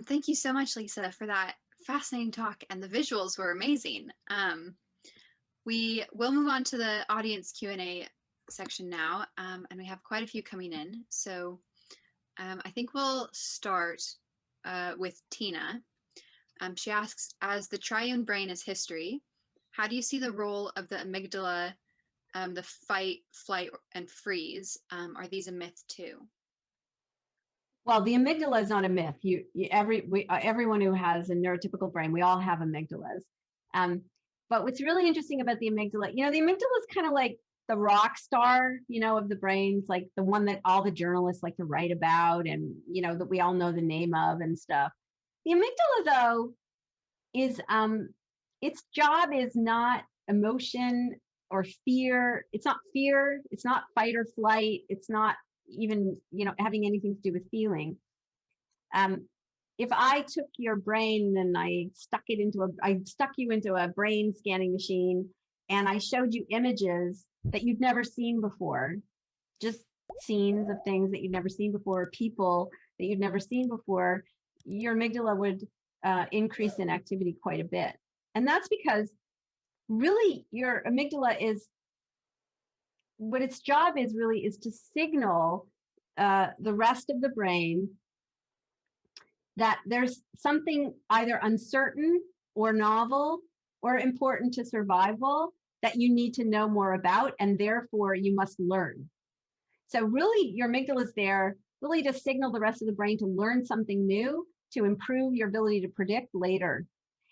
Thank you so much, Lisa, for that fascinating talk, and the visuals were amazing. We will move on to the audience Q&A section now, and we have quite a few coming in. So I think we'll start with Tina. She asks, as the triune brain is history, how do you see the role of the amygdala, the fight, flight, and freeze? Are these a myth too? Well, the amygdala is not a myth. Everyone who has a neurotypical brain, we all have amygdalas. But what's really interesting about the amygdala, the amygdala is kind of like the rock star, of the brains, like the one that all the journalists like to write about, and that we all know the name of and stuff. The amygdala, though, is its job is not emotion or fear. It's not fear. It's not fight or flight. It's not even having anything to do with feeling. If I took your brain and I stuck you into a brain scanning machine, and I showed you images that you'd never seen before, just scenes of things that you'd never seen before, people that you'd never seen before, your amygdala would increase in activity quite a bit. And that's because really your amygdala is, what its job is really is to signal the rest of the brain that there's something either uncertain or novel or important to survival that you need to know more about, and therefore you must learn. So really your amygdala is there really to signal the rest of the brain to learn something new, to improve your ability to predict later.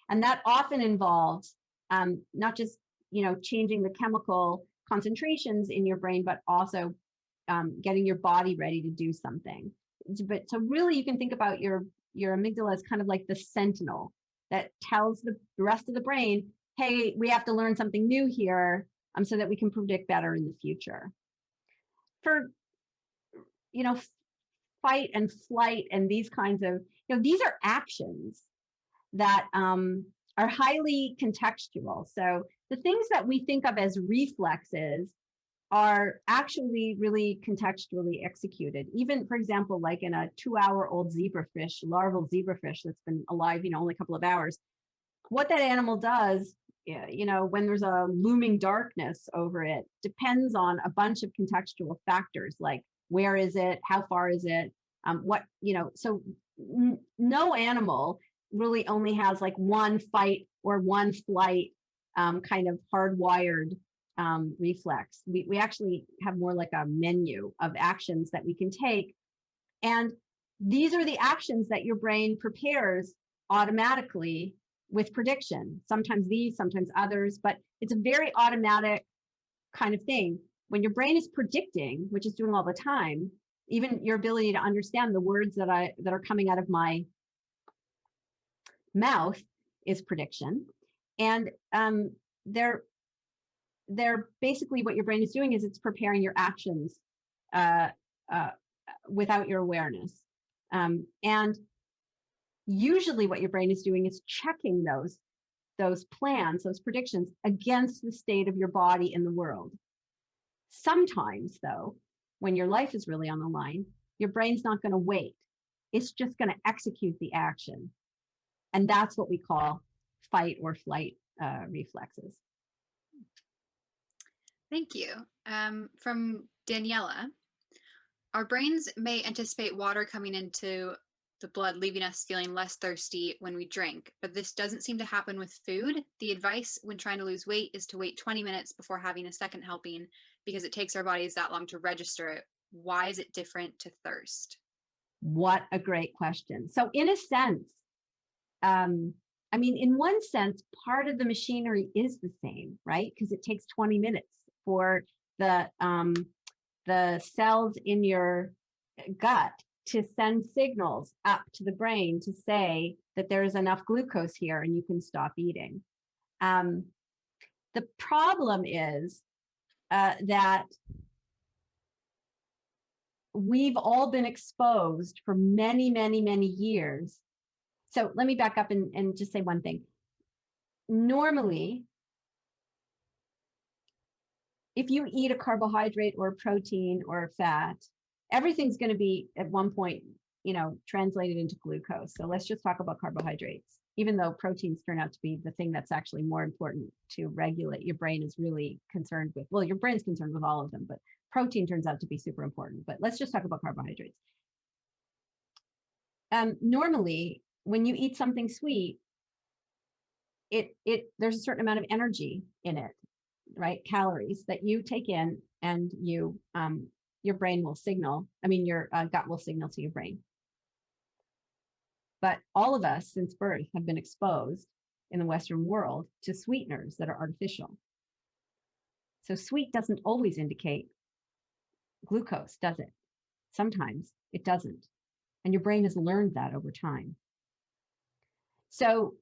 And that often involves not just changing the chemical concentrations in your brain, but also getting your body ready to do something. But so really you can think about your amygdala as kind of like the sentinel that tells the rest of the brain, hey, we have to learn something new here, so that we can predict better in the future. For fight and flight and these kinds of, these are actions that are highly contextual. So the things that we think of as reflexes are actually really contextually executed. Even, for example, like in a 2-hour-old zebrafish, larval zebrafish that's been alive, only a couple of hours, what that animal does, when there's a looming darkness over it, depends on a bunch of contextual factors, like where is it, how far is it, so no animal really only has like one fight or one flight kind of hardwired reflex. We actually have more like a menu of actions that we can take. And these are the actions that your brain prepares automatically with prediction. Sometimes these, sometimes others, but it's a very automatic kind of thing. When your brain is predicting, which is doing all the time, even your ability to understand the words that are coming out of my mouth is prediction. And they're basically, what your brain is doing is it's preparing your actions without your awareness. And usually what your brain is doing is checking those plans, those predictions against the state of your body in the world. Sometimes, though, when your life is really on the line, your brain's not going to wait. It's just going to execute the action. And that's what we call fight or flight reflexes. Thank you. From Daniela, our brains may anticipate water coming into the blood, leaving us feeling less thirsty when we drink, but this doesn't seem to happen with food. The advice when trying to lose weight is to wait 20 minutes before having a second helping because it takes our bodies that long to register it. Why is it different to thirst? What a great question. So in a sense, in one sense, part of the machinery is the same, right? Because it takes 20 minutes for the cells in your gut to send signals up to the brain to say that there is enough glucose here and you can stop eating. The problem is that we've all been exposed for many, many, many years. So let me back up and just say one thing. Normally, if you eat a carbohydrate or a protein or a fat, everything's going to be at one point translated into glucose. So let's just talk about carbohydrates, even though proteins turn out to be the thing that's actually more important to regulate. Your brain is really concerned with, well, your brain's concerned with all of them, but protein turns out to be super important. But let's just talk about carbohydrates. Normally, when you eat something sweet, there's a certain amount of energy in it, right? Calories that you take in, and your brain will signal. Your gut will signal to your brain. But all of us since birth have been exposed in the Western world to sweeteners that are artificial. So sweet doesn't always indicate glucose, does it? Sometimes it doesn't. And your brain has learned that over time. So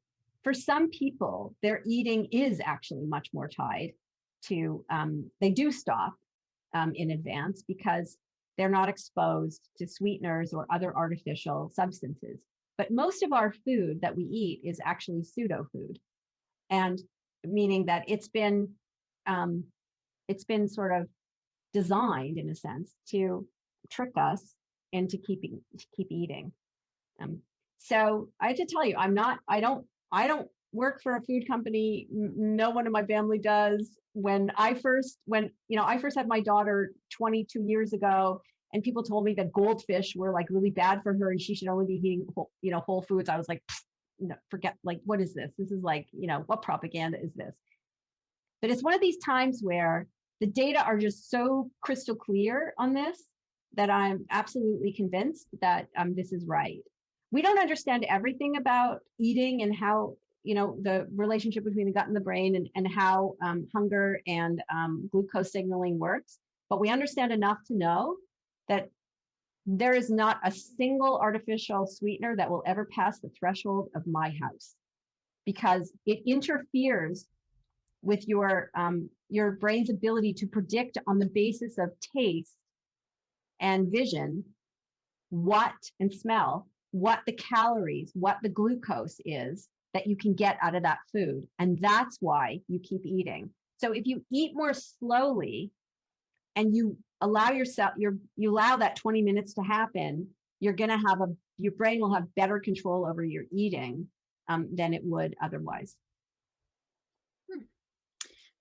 for some people, their eating is actually much more tied to, they do stop in advance because they're not exposed to sweeteners or other artificial substances. But most of our food that we eat is actually pseudo-food, and meaning that it's been sort of designed in a sense to trick us into keep eating. So I have to tell you, I don't work for a food company. No one in my family does. When I first had my daughter 22 years ago, and people told me that goldfish were like really bad for her and she should only be eating whole foods, I was like, no, forget, like, what is this? This is like, what propaganda is this? But it's one of these times where the data are just so crystal clear on this that I'm absolutely convinced that this is right. We don't understand everything about eating and how, the relationship between the gut and the brain, and how hunger and glucose signaling works. But we understand enough to know that there is not a single artificial sweetener that will ever pass the threshold of my house, because it interferes with your brain's ability to predict on the basis of taste and vision and smell what the calories, what the glucose is that you can get out of that food. And that's why you keep eating. So if you eat more slowly and you allow yourself, you allow that 20 minutes to happen, you're going to have your brain will have better control over your eating than it would otherwise.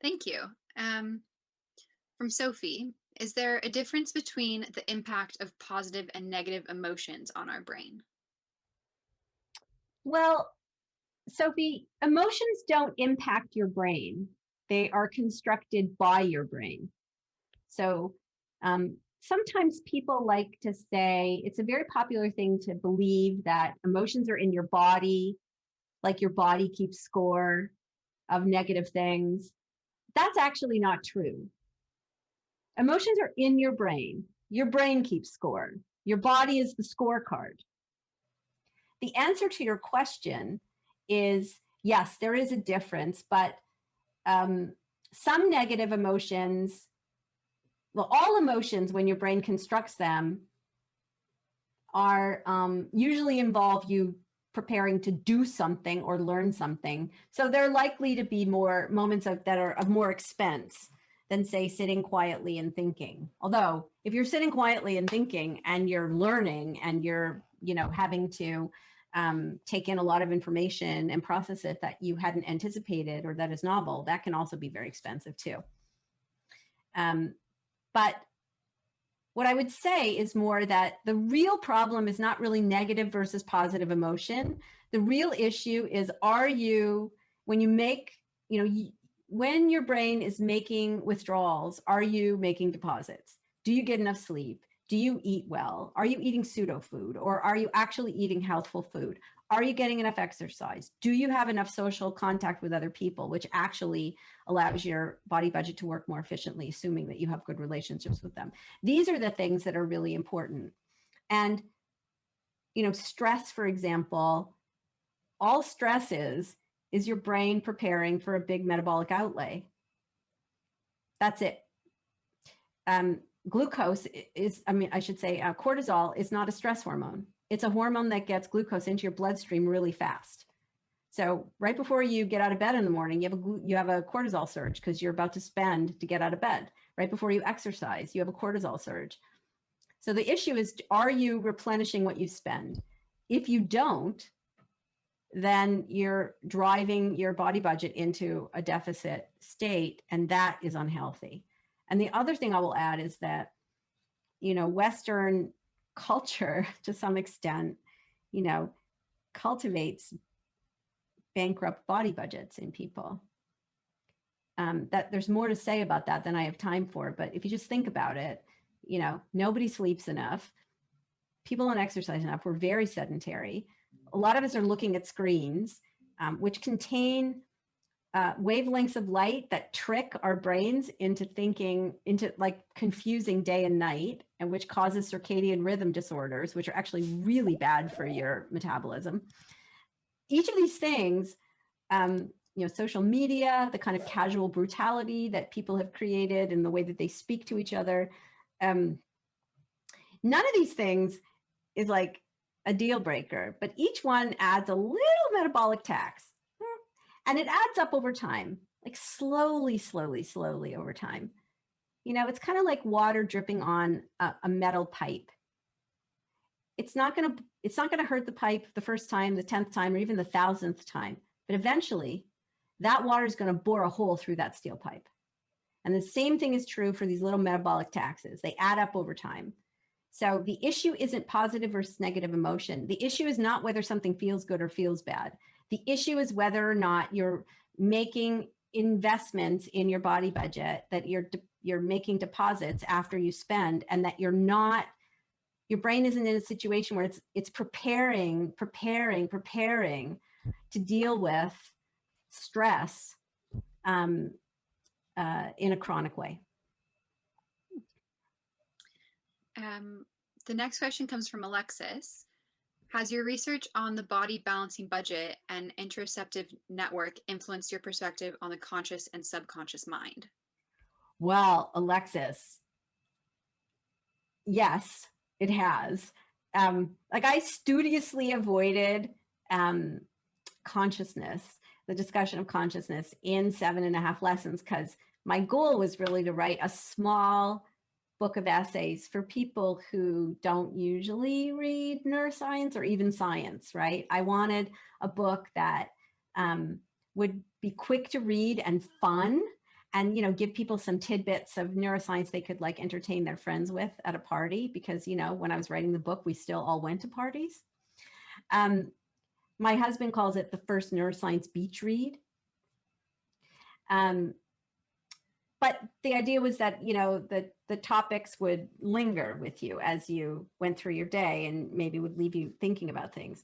Thank you. From Sophie, is there a difference between the impact of positive and negative emotions on our brain? Well, Sophie, emotions don't impact your brain. They are constructed by your brain. So sometimes people like to say, it's a very popular thing to believe that emotions are in your body, like your body keeps score of negative things. That's actually not true. Emotions are in your brain. Your brain keeps score. Your body is the scorecard. The answer to your question is yes, there is a difference, but some negative emotions, well, all emotions, when your brain constructs them, are usually involve you preparing to do something or learn something. So they're likely to be more moments that are of more expense than, say, sitting quietly and thinking. Although if you're sitting quietly and thinking and you're learning and you're, having to take in a lot of information and process it that you hadn't anticipated or that is novel, that can also be very expensive too. But what I would say is more that the real problem is not really negative versus positive emotion. The real issue is, when you make, when your brain is making withdrawals, are you making deposits? Do you get enough sleep? Do you eat well? Are you eating pseudo-food, or are you actually eating healthful food? Are you getting enough exercise? Do you have enough social contact with other people, which actually allows your body budget to work more efficiently, assuming that you have good relationships with them? These are the things that are really important. And, stress, for example, all stress is your brain preparing for a big metabolic outlay. That's it. Glucose is, cortisol is not a stress hormone. It's a hormone that gets glucose into your bloodstream really fast. So right before you get out of bed in the morning, you have a cortisol surge because you're about to spend to get out of bed. Right before you exercise, you have a cortisol surge. So the issue is, are you replenishing what you spend? If you don't, then you're driving your body budget into a deficit state, and that is unhealthy. And the other thing I will add is that, Western culture, to some extent, cultivates bankrupt body budgets in people. That there's more to say about that than I have time for. But if you just think about it, nobody sleeps enough. People don't exercise enough. We're very sedentary. A lot of us are looking at screens, which contain wavelengths of light that trick our brains into like confusing day and night, and which causes circadian rhythm disorders, which are actually really bad for your metabolism. Each of these things, social media, the kind of casual brutality that people have created and the way that they speak to each other, none of these things is like a deal breaker, but each one adds a little metabolic tax. And it adds up over time, like slowly over time. It's kind of like water dripping on a metal pipe. It's not gonna hurt the pipe the first time, the 10th time, or even the 1,000th time. But eventually, that water is gonna bore a hole through that steel pipe. And the same thing is true for these little metabolic taxes. They add up over time. So the issue isn't positive versus negative emotion. The issue is not whether something feels good or feels bad. The issue is whether or not you're making investments in your body budget, that you're making deposits after you spend, and that your brain isn't in a situation where it's preparing to deal with stress in a chronic way. The next question comes from Alexis. Has your research on the body balancing budget and interoceptive network influenced your perspective on the conscious and subconscious mind? Well, Alexis, yes, it has. I studiously avoided consciousness, the discussion of consciousness in 7.5 lessons, because my goal was really to write a small book of essays for people who don't usually read neuroscience or even science, right? I wanted a book that would be quick to read and fun, and give people some tidbits of neuroscience they could like entertain their friends with at a party, because when I was writing the book, we still all went to parties. My husband calls it the first neuroscience beach read. But the idea was that, the topics would linger with you as you went through your day, and maybe would leave you thinking about things,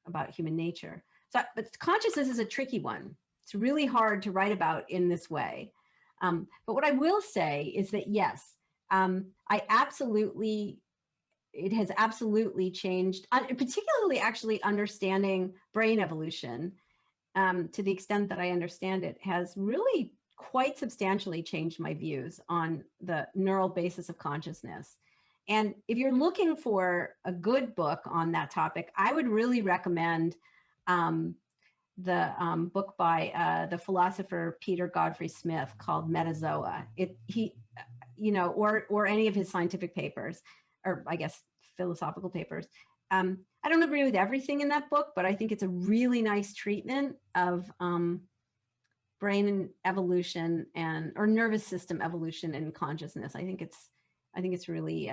about human nature. But consciousness is a tricky one. It's really hard to write about in this way. But what I will say is that, yes, it has absolutely changed, particularly actually understanding brain evolution, to the extent that I understand it, has really quite substantially changed my views on the neural basis of consciousness. And if you're looking for a good book on that topic, I would really recommend the book by the philosopher Peter Godfrey Smith called Metazoa. Or any of his scientific papers, or I guess philosophical papers. I don't agree with everything in that book, but I think it's a really nice treatment of brain evolution or nervous system evolution and consciousness. I think it's really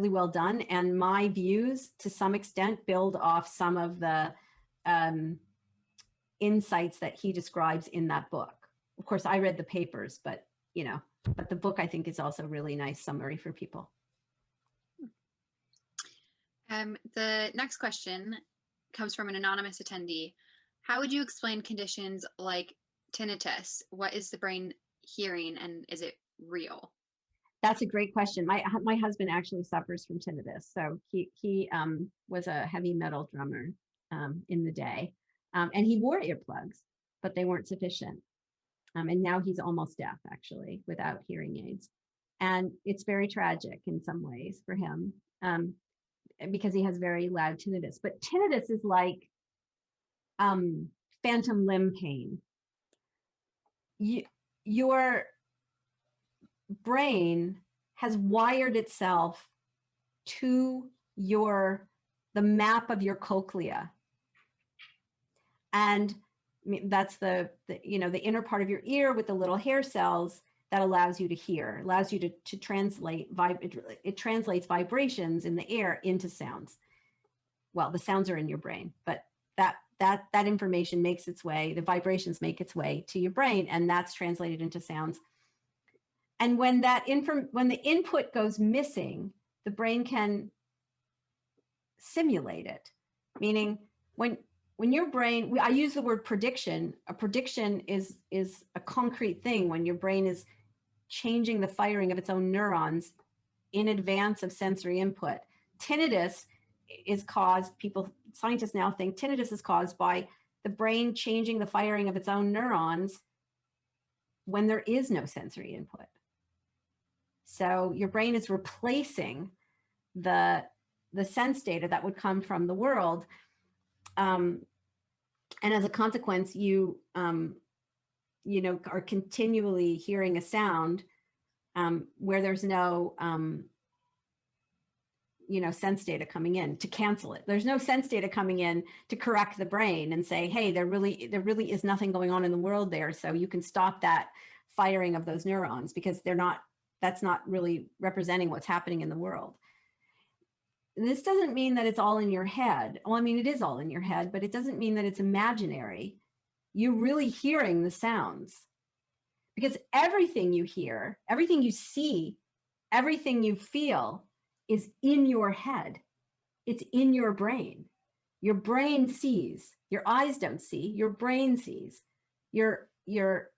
well done, and my views to some extent build off some of the insights that he describes in that book. Of course, I read the papers, but the book I think is also a really nice summary for people. The next question comes from an anonymous attendee. How would you explain conditions like tinnitus? What is the brain hearing, and is it real? That's a great question. My husband actually suffers from tinnitus. So he was a heavy metal drummer in the day, and he wore earplugs, but they weren't sufficient. And now he's almost deaf, actually, without hearing aids. And it's very tragic in some ways for him, because he has very loud tinnitus. But tinnitus is like phantom limb pain. Your brain has wired itself to the map of your cochlea. And that's the inner part of your ear with the little hair cells that allows you to hear, allows you to translate, it translates vibrations in the air into sounds. Well, the sounds are in your brain, but that information makes its way, the vibrations make its way to your brain, and that's translated into sounds. And when the input goes missing, the brain can simulate it. Meaning when your brain, I use the word prediction. A prediction is a concrete thing when your brain is changing the firing of its own neurons in advance of sensory input. Tinnitus is caused, scientists now think tinnitus is caused by the brain changing the firing of its own neurons when there is no sensory input. So your brain is replacing the sense data that would come from the world. And as a consequence, you are continually hearing a sound where there's no sense data coming in to cancel it. There's no sense data coming in to correct the brain and say, hey, there really is nothing going on in the world there, so you can stop that firing of those neurons, because that's not really representing what's happening in the world. And this doesn't mean that it's all in your head. Well, I mean, it is all in your head, but it doesn't mean that it's imaginary. You're really hearing the sounds, because everything you hear, everything you see, everything you feel is in your head. It's in your brain. Your brain sees. Your eyes don't see. Your brain sees. Your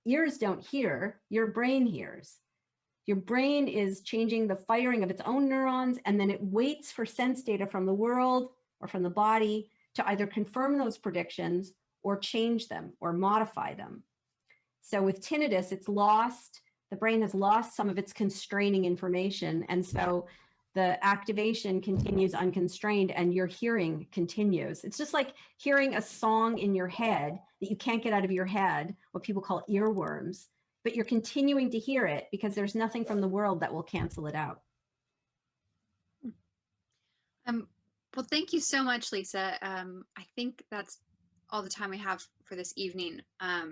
ears don't hear. Your brain hears. Your brain is changing the firing of its own neurons, and then it waits for sense data from the world or from the body to either confirm those predictions or change them or modify them. So with tinnitus, the brain has lost some of its constraining information. And so the activation continues unconstrained and your hearing continues. It's just like hearing a song in your head that you can't get out of your head, what people call earworms, but you're continuing to hear it because there's nothing from the world that will cancel it out. Well, thank you so much, Lisa. I think that's all the time we have for this evening. I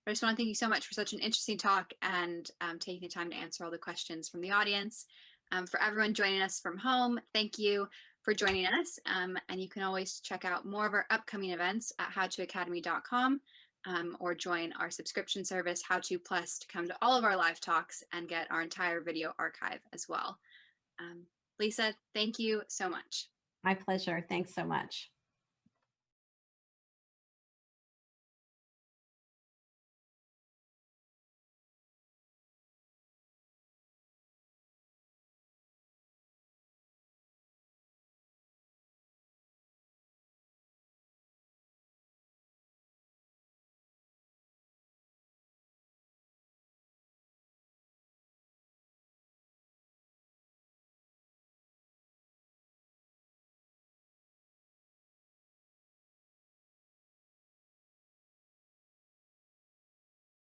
just want to thank you so much for such an interesting talk and taking the time to answer all the questions from the audience. For everyone joining us from home, thank you for joining us. And you can always check out more of our upcoming events at howtoacademy.com or join our subscription service, HowTo Plus, to come to all of our live talks and get our entire video archive as well. Lisa, thank you so much. My pleasure. Thanks so much.